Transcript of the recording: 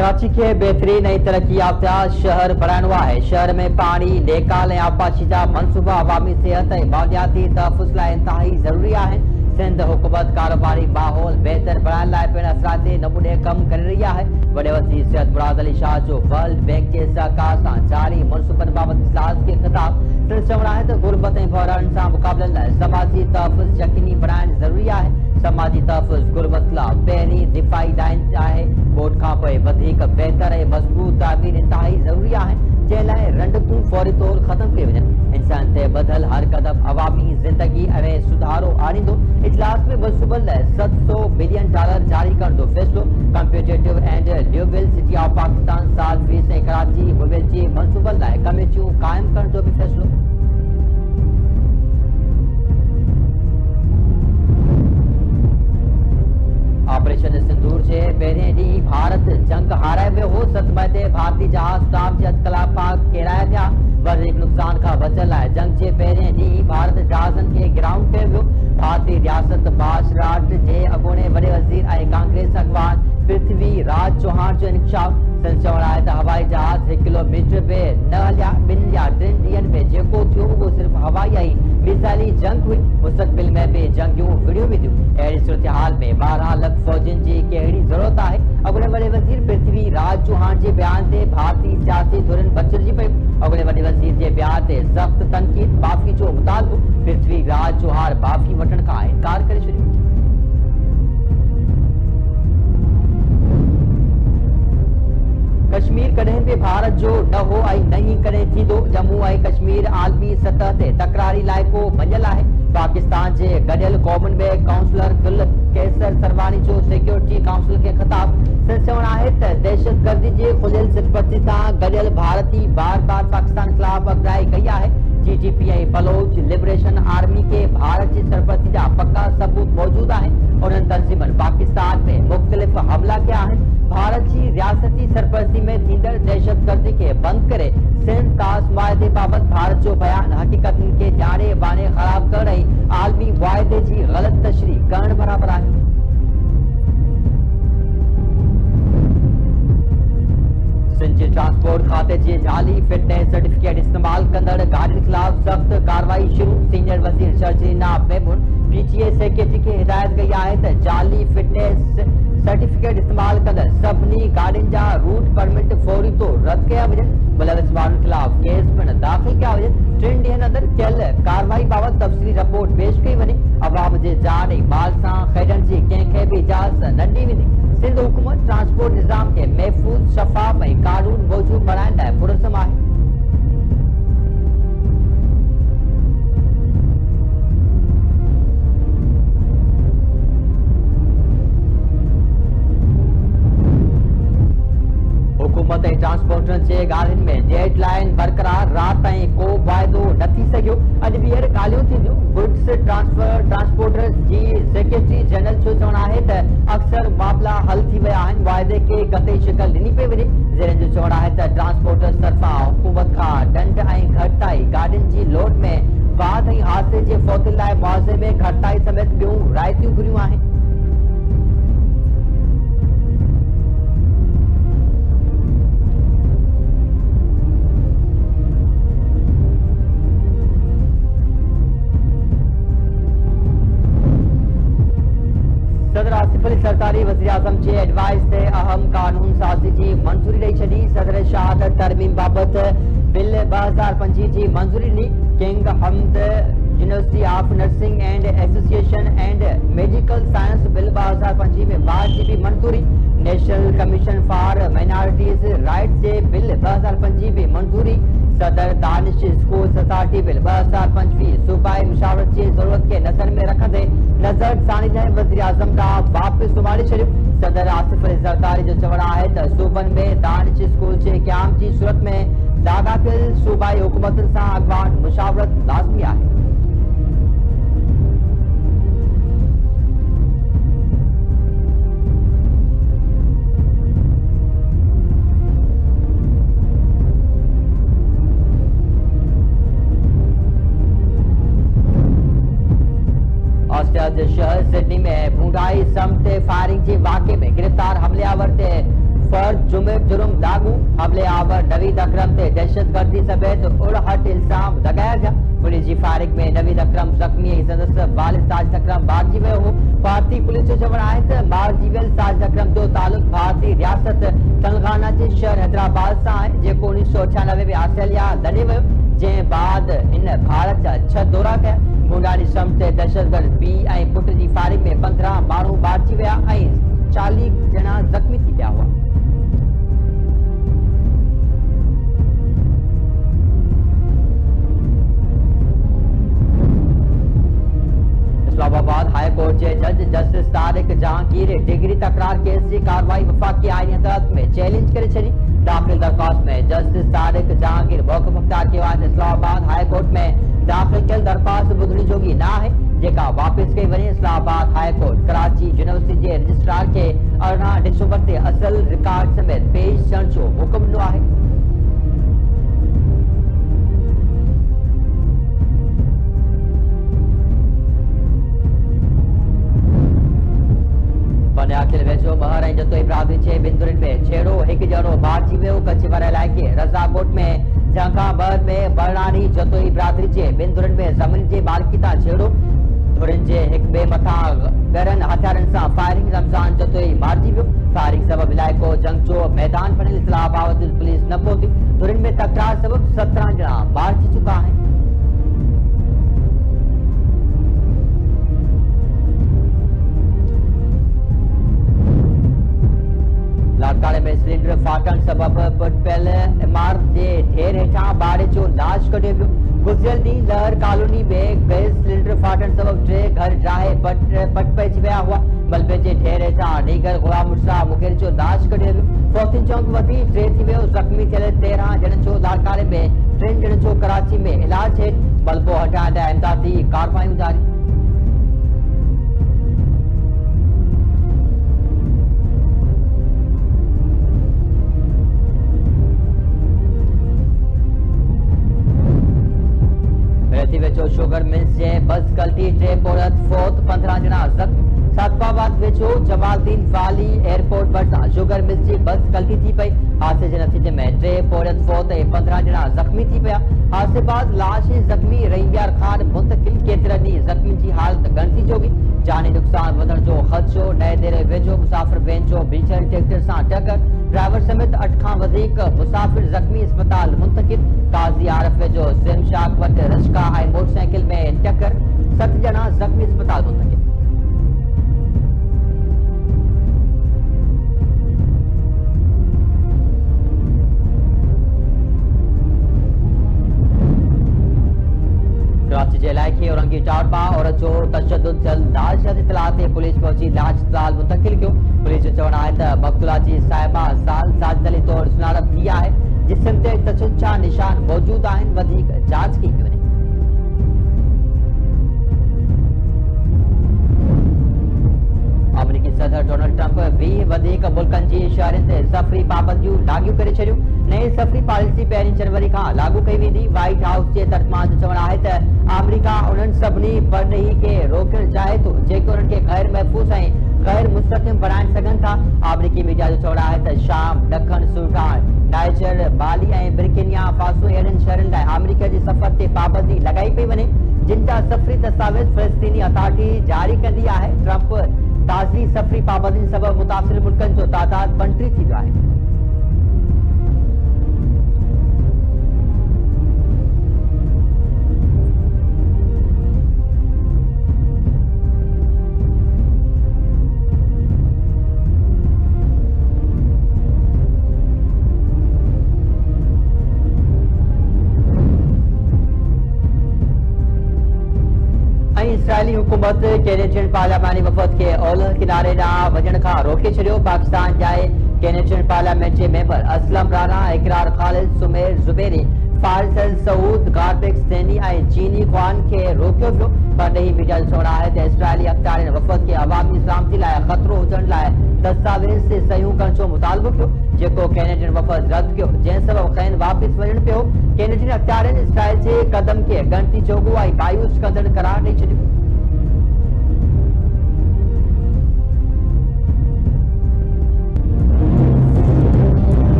कराची के बेहतरीन ऐं तरक्की याफ्ता शहर बणाइणो आहे। शहर में पानी, नेकाल ऐं आबपाशी जा मंसूबा अवामी सेहत ऐं मालियाती तहफ़ुज़ लाइ इंतहाई ज़रूरी आहिनि। सिंध हुकूमत कारोबारी माहौल बेहतर बणाइण लाइ पिणु असराती नमूने कम करे रही आहे। वॾे वज़ीर सिहत मुराद अली शाह जो वर्ल्ड बैंक जे सहकार सां जारी मंसूबनि बाबति इजलास खे ख़िताब। पिणु चवणु आहे त गुरबत ऐं बहिराणनि सां मुक़ाबलनि लाइ समाजी तहफ़ुज़ यकीनी बणाइणु ज़रूरी आहे। समाजी तहफ़ुज़ गुरबत खिलाफ़ पहिरीं दिफ़ाई लाइन आहे। वोट खां पोइ वधीक बहितर ऐं मज़बूत तामीर इंतहाई ज़रूरी आहे, जंहिं लाइ रंडकूं फौरी तौर ख़त्म कई वञनि। इंसान ते ॿधल हर क़दम अवामी ज़िंदगी में सुधारो आणींदो। इजलास में मंसूबनि लाइ $700 बिलियन जारी करण जो फ़ैसिलो। Competitive and liveable city of Pakistan साल फीस ऐं कराची मुविल जी मंसूबनि लाइ कमेटियूं क़ाइमु करण जो बि फ़ैसिलो। ऑपरेशन सिंदूर जे पहिरें ॾींहुं भारत जंग हाराए वियो हो। सतमे ते भारतीय जहाज स्टाफ जे अधकला पाक केराया विया। वधीक नुक़सान खां बचण लाइ जंग जे पहिरें ॾींहुं भारत जहाज़नि खे ग्राउंड कयो वियो। भारतीय रियासत बाशराट जे अॻूणे वॾे वज़ीर ऐं कांग्रेस अॻवान पृथ्वी राज चौहान जो इंकशाफ। संदसि चवणु आहे त हवाई जहाज 1 किलोमीटर बि न हलिया। 2 या 3 ॾींहनि में जेको थियो उहो सिर्फ़ हवाई ऐं मिसाइली जंग हुई। मुस्तक़बिल में बि जंगियूं विड़ियूं वेंदियूं। अहिड़ी सूरत में 12 लख फ़ौजियुनि जी कहिड़ी ज़रूरत आहे? अॻूणे वॾे वज़ीर पृथ्वी राज चौहान जे बयान ते भारतीय सियासी धुरियुनि बचिरजी पयूं। अॻूणे वॾे वज़ीर जे बयान ते सख़्त तनक़ीद। माफ़ी जो मुतालबो। पृथ्वी राज चौहान माफ़ी वठण खां इनकार करे छॾियो। कश्मीर कॾहिं बि भारत जो न हो ऐं न ई कॾहिं थींदो। जम्मू ऐं कश्मीर आलमी सतह ते तकरारी इलाइक़ो मञियल आहे। पाकिस्तान जे गॾियल क़ौमुनि में काउंसलर गुल कैसर सरवानी जो सिक्योरिटी काउंसिल खे ख़िताब। संदसि चवणु आहे त दहशतगर्दी जे खुलियल सिरपरस्ती सां गॾियल भारती बार बार पाकिस्तान ख़िलाफ़ अॻिराई कई आहे। TTP ऐं बलोच लिबरेशन आर्मी के भारत जी सरपरस्ती जा पक्का सबूत मौजूद आहिनि। उन्हनि तंज़ीमनि पाकिस्तान में मुख़्तलिफ़ हमला कया आहिनि। भारत जी रियासती सरपरस्ती में थींदड़ दहशतगर्दी के बंद करे सिंध तास मुआहदे बाबति भारत जो बयान हक़ीक़तनि के ॼाणे बाणे ख़राब करण ऐं आलमी मुआहदे जी ग़लत तशरीह करण बराबर आहे। सिंध जे ट्रांसपोर्ट खाते जे जाली फिटनेस सर्टिफिकेट इस्तेमाल कंदड़ गाॾियुनि खिलाफ़ सख़्त कार्रवाई शुरू। सीनियर वज़ीर शर्जीना मेमून PTA सेक्रेटरी खे हिदायत कई आहे त जाली फिटनेस सर्टिफिकेट इस्तेमाल कंदड़ सभिनी गाॾियुनि जा रूट परमिट फौरी तौर रद्द कया वञनि। मुलविस माण्हुनि खिलाफ़ केस पिणु दाख़िल कया वञनि। 3 ॾींहनि अंदरि कयल कार्रवाई बाबति तफ़सीली रिपोर्ट पेश कई वञे। अवाम जे जान ऐं माल सां खेॾण जी कंहिंखे बि इजाज़त न ॾिनी वेंदी। सिंध हुकूमत ट्रांसपोर्ट निज़ाम खे महफ़ूज़, शफ़ाफ़ ऐं कानून मौजूद बणाइण लाइ पुरज़म आहे। हुकूमत ऐं ट्रांसपोर्टरनि जे ॻाल्हियुनि में डेडलाइन बरक़रार। राति ताईं को वाइदो न थी सघियो। अॼु ॿीहर ॻाल्हियूं थींदियूं। गुड्स ट्रांसपोर्टर्स जी सेक्रेटरी जनरल जो चवणु आहे त अक्सर मामला हल थी विया आहिनि। वाइदे खे कतई शिकल ॾिनी पई वञे। ज़ेरनि जो चवणु आहे त ट्रांसपोर्टर्स तरफ़ां हुकूमत खां ॾंड ऐं घटिताई, गाॾियुनि जी लोड में वाध ऐं हादसे जे फ़ौतनि लाइ मुआवज़े में घटिताई समेत ॿियूं राइतियूं घुरियूं आहिनि। सदर आसिफ अली सरदारी वज़ीर आज़म जे एडवाइस ते अहम कानून साज़ी जी मंज़ूरी ॾेई छॾी। सदर शहादत तरमीम बाबति बिल 2025 जी मंज़ूरी ॾिनी। King Hamad university of nursing and association and medical science bill 2025 में बाद जी भी मंजूरी। National commission for minorities rights J bill 2025 भी मंजूरी। सदर दानिश स्कूल सोसाइटी बिल 2025 सूबाई मुशावरत जी ज़रूरत के नज़र में रखंदे नज़रसानी लाइ वज़ीर आज़म खां वापसि सुम्हारे छॾियो। सदर आसिफ अली ज़रदारी जो चवणु आहे त सूबनि में दानिश स्कूल जे क़याम जी सूरत में लाॻापियल सूबाई हुकूमतुनि सां अॻवान मुशावरत लाज़मी आहे। शहर सिडनी में भूडाई समते फायरिंग के वाक़े में गिरफ्तार हमलावर ते फर्द जुमे साॻियो हमले आवर नवीद अकरम ते दहशतगर्दी समेत उड़हट इल्ज़ाम लॻाया विया। पुलिस जी फायरिंग में नवीद अकरम ज़ख़्मी ऐं संदसि वालिद साजिद अकरम मारिजी वियो हो। भारतीय पुलिस जो चवणु आहे त मारिजी वियल साजिद अकरम जो तालुक़ भारतीय रियासत तेलंगाना जे शहर हैदराबाद सां आहे, जेको 1996 में ऑस्ट्रेलिया लॾे वियो, जंहिं बाद इन भारत जा 6 दौरा कया। मुंडानी श्रम ते दहशतगर्द पीउ ऐं पुट जी फायरिंग में 15 माण्हू मारिजी विया ऐं 40 ॼणा ज़ख़्मी थी विया हुआ। इस्लामाबाद हाई कोर्ट के जज जस्टिस तारिक जहांगीर डिग्री तकरार केस की कार्रवाई वफाकी आईनी अदालत में चैलेंज करे छड़ी। दाखिल दरख्वास्त में जस्टिस तारिक जहांगीर मौक़िफ़ मुख्तार कयो आहे त इस्लामाबाद हाई कोर्ट में दाखिल कयल दरख्वास्त ॿुधणी जोगी न आहे, जेका वापस कई वञे। Islamabad high court Karachi university के रजिस्ट्रार के 18 दिसंबर ते असल रिकॉर्ड समेत पेश थियण जो हुकुम ॾिनो आहे। बनियाकिल वेझो महर ऐं जतोई बिरादरी जे बिंदुरनि में छेड़ो हिकु ॼणो मारिजी वियो। कचवारा इलाइक़े रज़ाकोट में जहांगाबाद में बरनानी जतोई बिरादरी जे बिंदुरनि में ज़मीन जे मालिकी तां छेड़ो। धुरनि जे हिक ॿिए मथां ॻरनि हथियारनि सां फायरिंग, रमज़ान जतोई मारिजी वियो। फायरिंग सबबि इलाइक़ो जंग जो मैदान बणियल। इतलाह बावजूद पुलिस न पहुती। धुरनि में तकरार सबबि 17 ॼणा मारिजी चुका आहिनि। लाड़काणे में सिलेंडर फाटण सबबि पुटपयल इमारत जे ढेर हेठां ॿार जो लाश कढियो वियो। गुज़िरियल ॾींहुं लहर कॉलोनी में गैस सिलेंडर फाटण सबबि 3 घर ड्राहे पट पइजी विया हुआ। मलबे जे ढेर हेठां नीगर गुलाम मुर्सा मुखेर जो लाश कढियो वियो। फौतिन चौक वधी 3 थी वियो। ज़ख़्मी थियल 13 ॼणनि जो लाड़काणे में, 3 ॼणनि जो कराची में इलाज हेठि। मलबो हटाइण लाइ इमदादी कार्रवायूं जारी। वेझो शुगर मिल्स जे बस कल्टी 3 औरत फौत, 15 ॼणा ज़ख़्मी। सादबाबाद वेझो जमालदीन वाली एयरपोर्ट भरिसां शुगर मिल्स जी बस कल्टी थी पई। हादसे जे नतीजे में 3 औरत फौत ऐं 15 ॼणा ज़ख़्मी थी पिया। हादसे बाद लाश ज़ख़्मी रहीमयार खान मुंतकिल। केतिरनि ॾींहं ज़ख़्मी जी हालत गणती जोगी। जानी नुक़सान वधण जो ख़दशो। नए देरे वेझो मुसाफ़िर वैन जो बीचल ट्रैक्टर सां टक्कर। ड्राइवर समेत 8 खां वधीक मुसाफ़िर ज़ख़्मी, अस्पताल मुंतकिल। काज़ी आरफ वेझो सिम शाक वटि रिश्का ऐं मोटरसाइकिल में टक्कर। 7 ॼणा ज़ख़्मी, अस्पताल मुंतकिल। कराची के इलाइक़े औरंगी टारपा औरत जो तशद्दुद थियल लाश जी इतलाह ते पुलिस पहुंची लाश अस्पताल मुंतकिल कयो। पुलिस जो चवणु आहे त मक़तूला जी साहिबा साल साजिदली तौर सुञाणप थी आहे। जिस्म ते तशद्दुद जा निशान मौजूद आहिनि। वधीक जांच कई थी वञे। अमेरिकी सदर डोनाल्ड ट्रंप 20 वधीक मुल्कनि जी शहरनि ते सफ़री पाबंदियूं लाॻू करे छॾियूं। नई सफ़री पॉलिसी 1 जनवरी खां लाॻू कई वेंदी। व्हाइट हाउस जे तर्जुमान जो चवणु आहे त अमेरिका उन्हनि सभिनी परॾेही खे रोकणु चाहे थो जेके उन्हनि खे गैर महफ़ूज़ ऐं गैर मुस्तक़िम बणाइण सघनि था। अमेरिकी मीडिया जो चवणु आहे त शाम, ॾखण सूडान, नाइजर, माली ऐं बुर्किना फासो अहिड़नि शहरनि लाइ अमेरिका जे सफ़र ते पाबंदी लॻाई पई वञे, जिन जा सफ़री दस्तावेज़ फ़लस्तीनी अथॉरिटी जारी कंदी आहे। ट्रंप ताज़ी सफ़री पाबंदियुनि सबबि मुतासिर मुल्कनि जो तादाद 35 थी वियो आहे। इसराइली हुकूमत कैनेडियन पार्लियामानी वफ़द के ओलह किनारे ॾांहुं वञण खां रोके छॾियो। पाकिस्तान जाए कैनेडियन पार्लियामेंट जे मेंबर असलम राना, इकरार खालिद, सुमेर ज़ुबैरी, फारिस अल सऊद, गारबेक सैनी ऐं चीनी ख़्वान खे रोकियो वियो। परॾेही मीडिया जो चवणु आहे त इसराइली अख़्तियारनि वफ़द खे अवामी सलामती लाइ ख़तरो हुजण लाइ दस्तावेज़ ते सहियूं करण जो मुतालबो कयो, जेको कैनेडियन वफ़द रद्द कयो, जंहिं सबबि खैन वापसि वञणु पियो। कैनेडियन अख़्तियारनि इसराइल जे क़दम खे ॻणती जोॻो ऐं मायूस कंदड़ करार ॾेई छॾियो।